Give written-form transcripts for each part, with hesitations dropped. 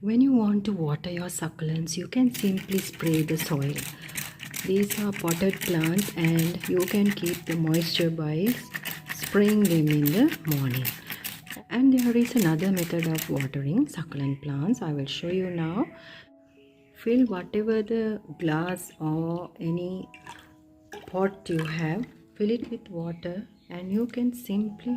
When you want to water your succulents, you can simply spray the soil. These are potted plants and you can keep the moisture by spraying them in the morning. And there is another method of watering succulent plants. I will show you now. Fill whatever the glass or any pot you have, fill it with water, and you can simply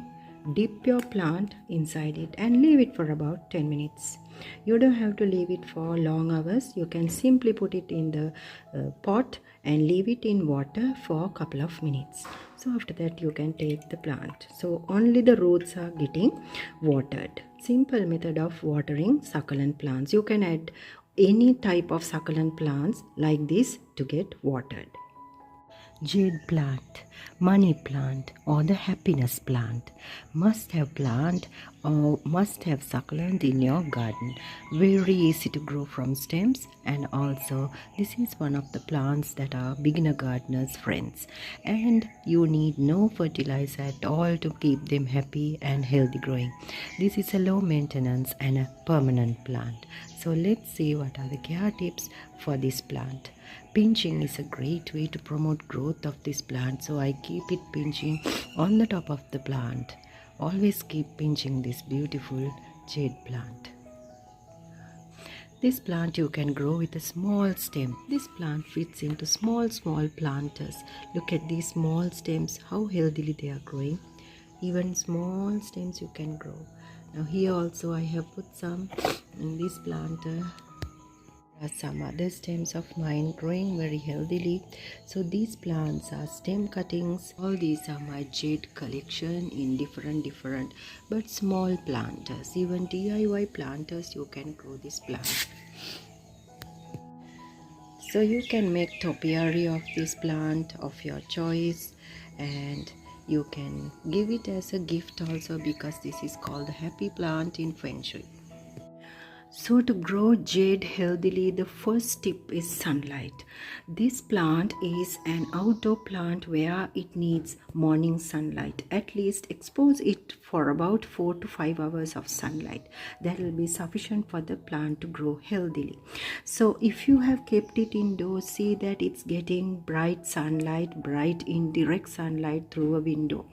dip your plant inside it and leave it for about 10 minutes. You don't have to leave it for long hours. You can simply put it in the pot and leave it in water for a couple of minutes. So after that you can take the plant. So only the roots are getting watered. Simple method of watering succulent plants. You can add any type of succulent plants like this to get watered. Jade plant, money plant, or the happiness plant must have plant or must have succulent in your garden. Very easy to grow from stems, and also this is one of the plants that are beginner gardeners friends, and you need no fertilizer at all to keep them happy and healthy growing. This is a low maintenance and a permanent plant. So let's see what are the care tips for this plant. Pinching is a great way to promote growth of this plant, so I keep it pinching on the top of the plant. Always keep pinching this beautiful jade plant. This plant you can grow with a small stem. This plant fits into small planters. Look at these small stems, how healthily they are growing. Even small stems you can grow. Now here also I have put some in this planter. Some other stems of mine growing very healthily. So these plants are stem cuttings. All these are my jade collection in different but small planters. Even DIY planters you can grow this plant. So you can make topiary of this plant of your choice, and you can give it as a gift also, because this is called the happy plant in Feng Shui. So to grow jade healthily, the first tip is sunlight. This plant is an outdoor plant where it needs morning sunlight. At least expose it for about 4 to 5 hours of sunlight. That will be sufficient for the plant to grow healthily. So if you have kept it indoors, see that it's getting bright sunlight, bright indirect sunlight through a window.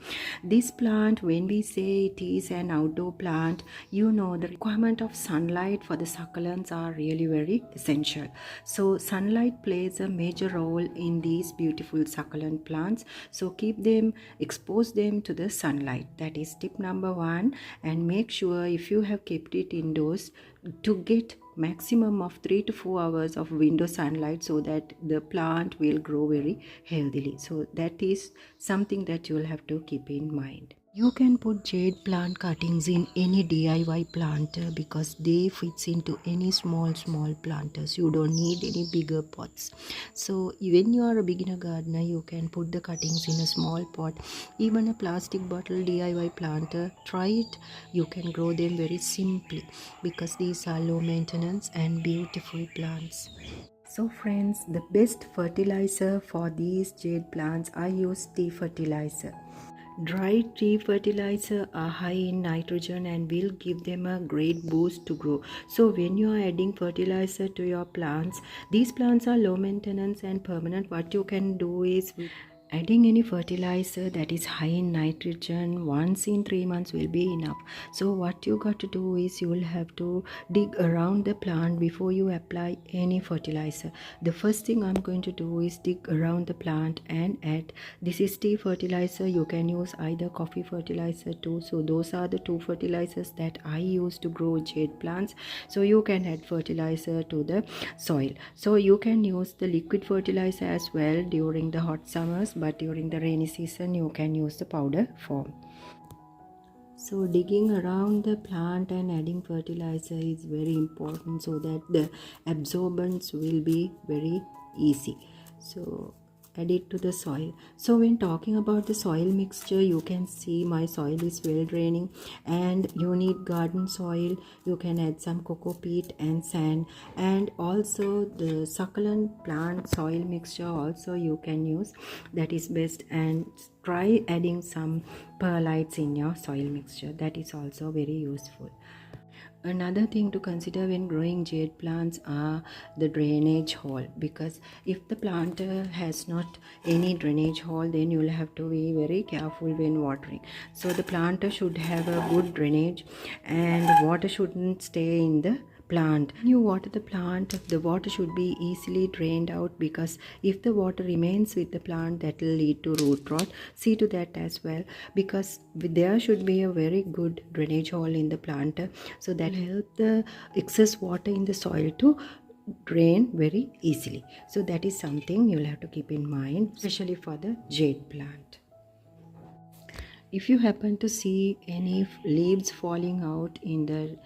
This plant, when we say it is an outdoor plant, you know the requirement of sunlight for the succulents are really very essential. So sunlight plays a major role in these beautiful succulent plants. So keep them, expose them to the sunlight. That is tip number 1. And make sure if you have kept it indoors to get maximum of 3 to 4 hours of window sunlight, so that the plant will grow very healthily. So that is something that you will have to keep in mind. You can put jade plant cuttings in any DIY planter because they fits into any small planters. You don't need any bigger pots. So when you are a beginner gardener, you can put the cuttings in a small pot, even a plastic bottle DIY planter. Try it. You can grow them very simply because these are low maintenance and beautiful plants. So friends, the best fertilizer for these jade plants, I use tea fertilizer. Dry tea fertilizer are high in nitrogen and will give them a great boost to grow. So when you are adding fertilizer to your plants, these plants are low maintenance and permanent. What you can do is adding any fertilizer that is high in nitrogen once in 3 months will be enough. So what you got to do is you will have to dig around the plant before you apply any fertilizer. The first thing I'm going to do is dig around the plant and add, this is tea fertilizer. You can use either coffee fertilizer too. So those are the 2 fertilizers that I use to grow jade plants. So you can add fertilizer to the soil. So you can use the liquid fertilizer as well during the hot summers, but during the rainy season you can use the powder form. So digging around the plant and adding fertilizer is very important so that the absorbance will be very easy. So add it to the soil. So when talking about the soil mixture, you can see my soil is well draining, and you need garden soil. You can add some cocoa peat and sand, and also the succulent plant soil mixture also you can use. That is best. And try adding some perlites in your soil mixture. That is also very useful. Another thing to consider when growing jade plants are the drainage hole, because if the plant has not any drainage hole, then you will have to be very careful when watering. So the plant should have a good drainage and water shouldn't stay in the plant. When you water the plant, the water should be easily drained out, because if the water remains with the plant, that will lead to root rot. See to that as well, because there should be a very good drainage hole in the plant, so that help the excess water in the soil to drain very easily. So that is something you'll have to keep in mind, especially for the jade plant. If you happen to see any leaves falling out in the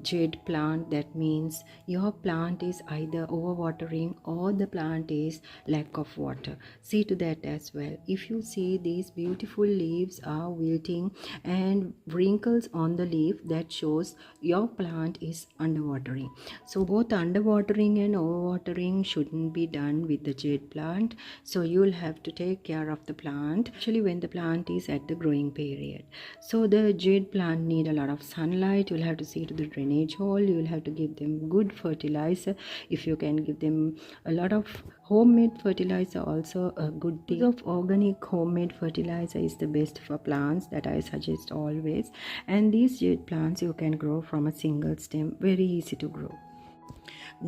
jade plant, that means your plant is either overwatering or the plant is lack of water. See to that as well. If you see these beautiful leaves are wilting and wrinkles on the leaf, that shows your plant is underwatering. So both underwatering and overwatering shouldn't be done with the jade plant. So you will have to take care of the plant, especially when the plant is at the growing period. So the jade plant need a lot of sunlight. You'll have to see to the drainage hole. You will have to give them good fertilizer. If you can give them a lot of homemade fertilizer, also a good thing. Of organic homemade fertilizer is the best for plants, that I suggest always. And these jade plants you can grow from a single stem, very easy to grow.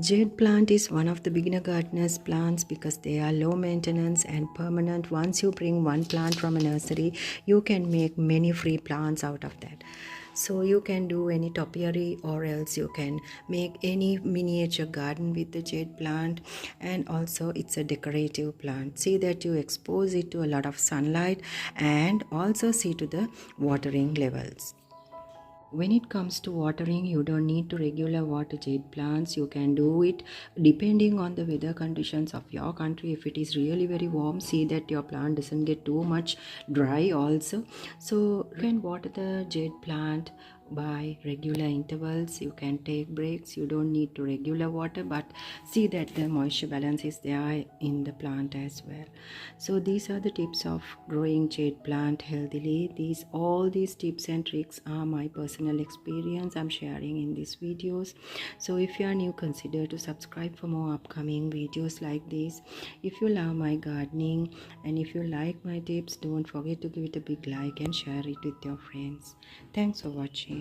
Jade plant is one of the beginner gardeners plants because they are low maintenance and permanent. Once you bring one plant from a nursery, you can make many free plants out of that. So you can do any topiary, or else you can make any miniature garden with the jade plant. And also it's a decorative plant. See that you expose it to a lot of sunlight, and also see to the watering levels. When it comes to watering, you don't need to regular water jade plants. You can do it depending on the weather conditions of your country. If it is really very warm, see that your plant doesn't get too much dry also. So you can water the jade plant by regular intervals. You can take breaks. You don't need to regular water, but see that the moisture balance is there in the plant as well. So these are the tips of growing jade plant healthily. All these tips and tricks are my personal experience I'm sharing in these videos. So if you are new, consider to subscribe for more upcoming videos like this. If you love my gardening and if you like my tips, don't forget to give it a big like and share it with your friends. Thanks for watching.